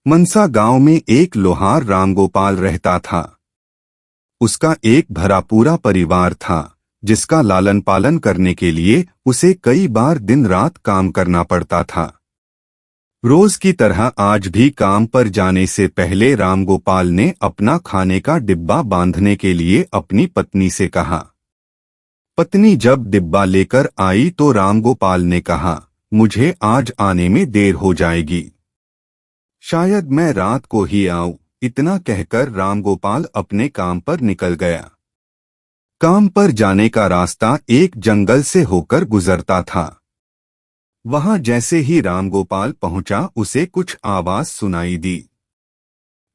मनसा गांव में एक लोहार रामगोपाल रहता था। उसका एक भरा पूरा परिवार था, जिसका लालन पालन करने के लिए उसे कई बार दिन रात काम करना पड़ता था। रोज की तरह आज भी काम पर जाने से पहले रामगोपाल ने अपना खाने का डिब्बा बांधने के लिए अपनी पत्नी से कहा। पत्नी जब डिब्बा लेकर आई तो रामगोपाल ने कहा, मुझे आज आने में देर हो जाएगी, शायद मैं रात को ही आऊं। इतना कहकर रामगोपाल अपने काम पर निकल गया। काम पर जाने का रास्ता एक जंगल से होकर गुजरता था। वहां जैसे ही रामगोपाल पहुंचा उसे कुछ आवाज सुनाई दी।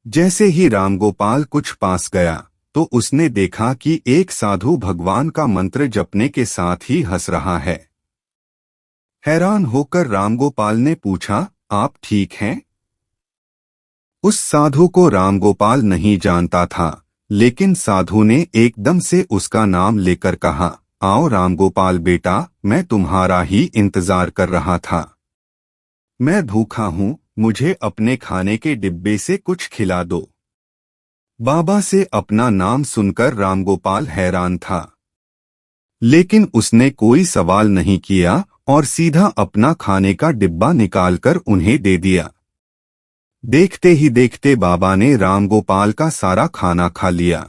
जैसे ही रामगोपाल कुछ पास गया तो उसने देखा कि एक साधु भगवान का मंत्र जपने के साथ ही हंस रहा है। हैरान होकर रामगोपाल ने पूछा, आप ठीक हैं? उस साधु को रामगोपाल नहीं जानता था, लेकिन साधु ने एकदम से उसका नाम लेकर कहा, आओ रामगोपाल बेटा, मैं तुम्हारा ही इंतजार कर रहा था। मैं भूखा हूँ, मुझे अपने खाने के डिब्बे से कुछ खिला दो। बाबा से अपना नाम सुनकर रामगोपाल हैरान था, लेकिन उसने कोई सवाल नहीं किया और सीधा अपना खाने का डिब्बा निकालकर उन्हें दे दिया। देखते ही देखते बाबा ने रामगोपाल का सारा खाना खा लिया।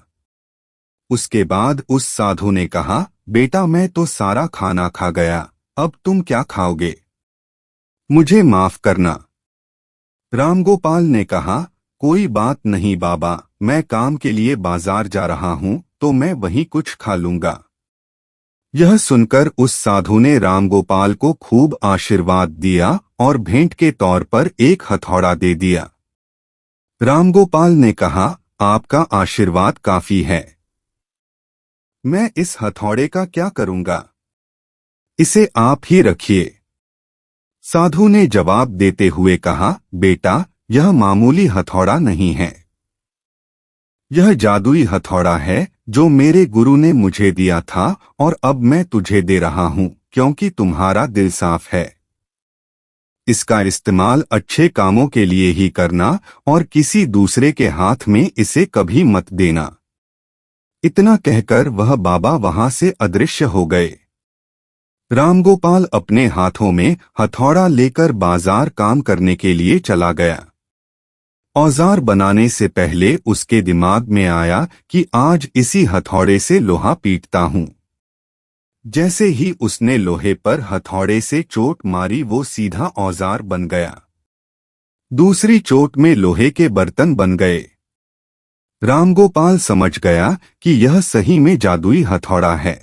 उसके बाद उस साधु ने कहा, बेटा मैं तो सारा खाना खा गया, अब तुम क्या खाओगे? मुझे माफ करना। रामगोपाल ने कहा, कोई बात नहीं बाबा, मैं काम के लिए बाजार जा रहा हूँ तो मैं वहीं कुछ खा लूंगा। यह सुनकर उस साधु ने रामगोपाल को खूब आशीर्वाद दिया और भेंट के तौर पर एक हथौड़ा दे दिया। रामगोपाल ने कहा, आपका आशीर्वाद काफी है, मैं इस हथौड़े का क्या करूंगा? इसे आप ही रखिए। साधु ने जवाब देते हुए कहा, बेटा यह मामूली हथौड़ा नहीं है, यह जादुई हथौड़ा है जो मेरे गुरु ने मुझे दिया था और अब मैं तुझे दे रहा हूं क्योंकि तुम्हारा दिल साफ है। इसका इस्तेमाल अच्छे कामों के लिए ही करना और किसी दूसरे के हाथ में इसे कभी मत देना। इतना कहकर वह बाबा वहां से अदृश्य हो गए। रामगोपाल अपने हाथों में हथौड़ा लेकर बाजार काम करने के लिए चला गया। औजार बनाने से पहले उसके दिमाग में आया कि आज इसी हथौड़े से लोहा पीटता हूं। जैसे ही उसने लोहे पर हथौड़े से चोट मारी वो सीधा औजार बन गया। दूसरी चोट में लोहे के बर्तन बन गए। रामगोपाल समझ गया कि यह सही में जादुई हथौड़ा है।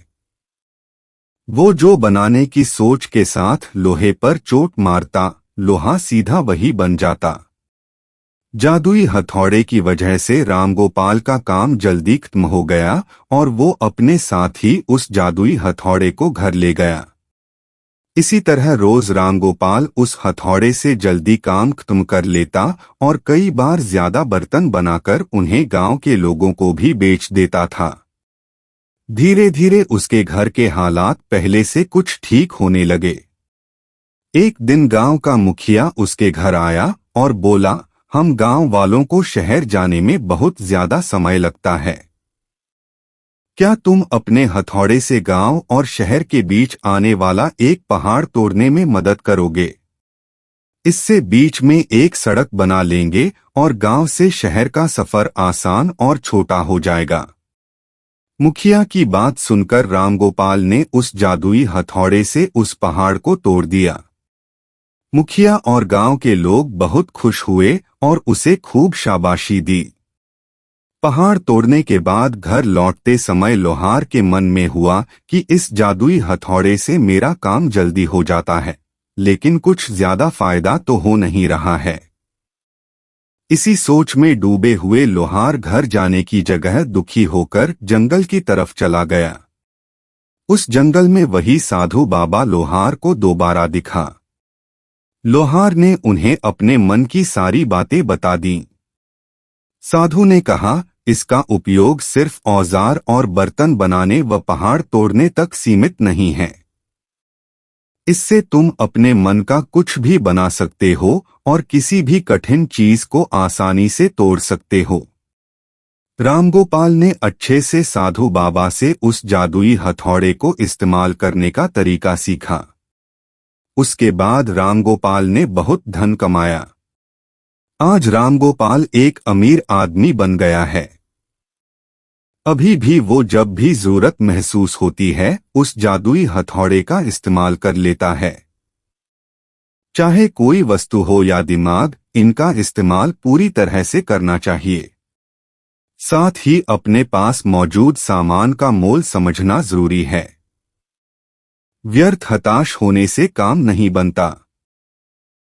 वो जो बनाने की सोच के साथ लोहे पर चोट मारता, लोहा सीधा वही बन जाता। जादुई हथौड़े की वजह से रामगोपाल का काम जल्दी खत्म हो गया और वो अपने साथ ही उस जादुई हथौड़े को घर ले गया। इसी तरह रोज रामगोपाल उस हथौड़े से जल्दी काम खत्म कर लेता और कई बार ज्यादा बर्तन बनाकर उन्हें गांव के लोगों को भी बेच देता था। धीरे धीरे उसके घर के हालात पहले से कुछ ठीक होने लगे। एक दिन गांव का मुखिया उसके घर आया और बोला, हम गांव वालों को शहर जाने में बहुत ज्यादा समय लगता है, क्या तुम अपने हथौड़े से गांव और शहर के बीच आने वाला एक पहाड़ तोड़ने में मदद करोगे? इससे बीच में एक सड़क बना लेंगे और गांव से शहर का सफर आसान और छोटा हो जाएगा। मुखिया की बात सुनकर रामगोपाल ने उस जादुई हथौड़े से उस पहाड़ को तोड़ दिया। मुखिया और गांव के लोग बहुत खुश हुए और उसे खूब शाबाशी दी। पहाड़ तोड़ने के बाद घर लौटते समय लोहार के मन में हुआ कि इस जादुई हथौड़े से मेरा काम जल्दी हो जाता है, लेकिन कुछ ज्यादा फायदा तो हो नहीं रहा है। इसी सोच में डूबे हुए लोहार घर जाने की जगह दुखी होकर जंगल की तरफ चला गया। उस जंगल में वही साधु बाबा लोहार को दोबारा दिखा। लोहार ने उन्हें अपने मन की सारी बातें बता दी। साधु ने कहा, इसका उपयोग सिर्फ औजार और बर्तन बनाने व पहाड़ तोड़ने तक सीमित नहीं है। इससे तुम अपने मन का कुछ भी बना सकते हो और किसी भी कठिन चीज को आसानी से तोड़ सकते हो। रामगोपाल ने अच्छे से साधु बाबा से उस जादुई हथौड़े को इस्तेमाल करने का तरीका सीखा। उसके बाद रामगोपाल ने बहुत धन कमाया। आज रामगोपाल एक अमीर आदमी बन गया है। अभी भी वो जब भी जरूरत महसूस होती है उस जादुई हथौड़े का इस्तेमाल कर लेता है। चाहे कोई वस्तु हो या दिमाग, इनका इस्तेमाल पूरी तरह से करना चाहिए। साथ ही अपने पास मौजूद सामान का मोल समझना जरूरी है। व्यर्थ हताश होने से काम नहीं बनता।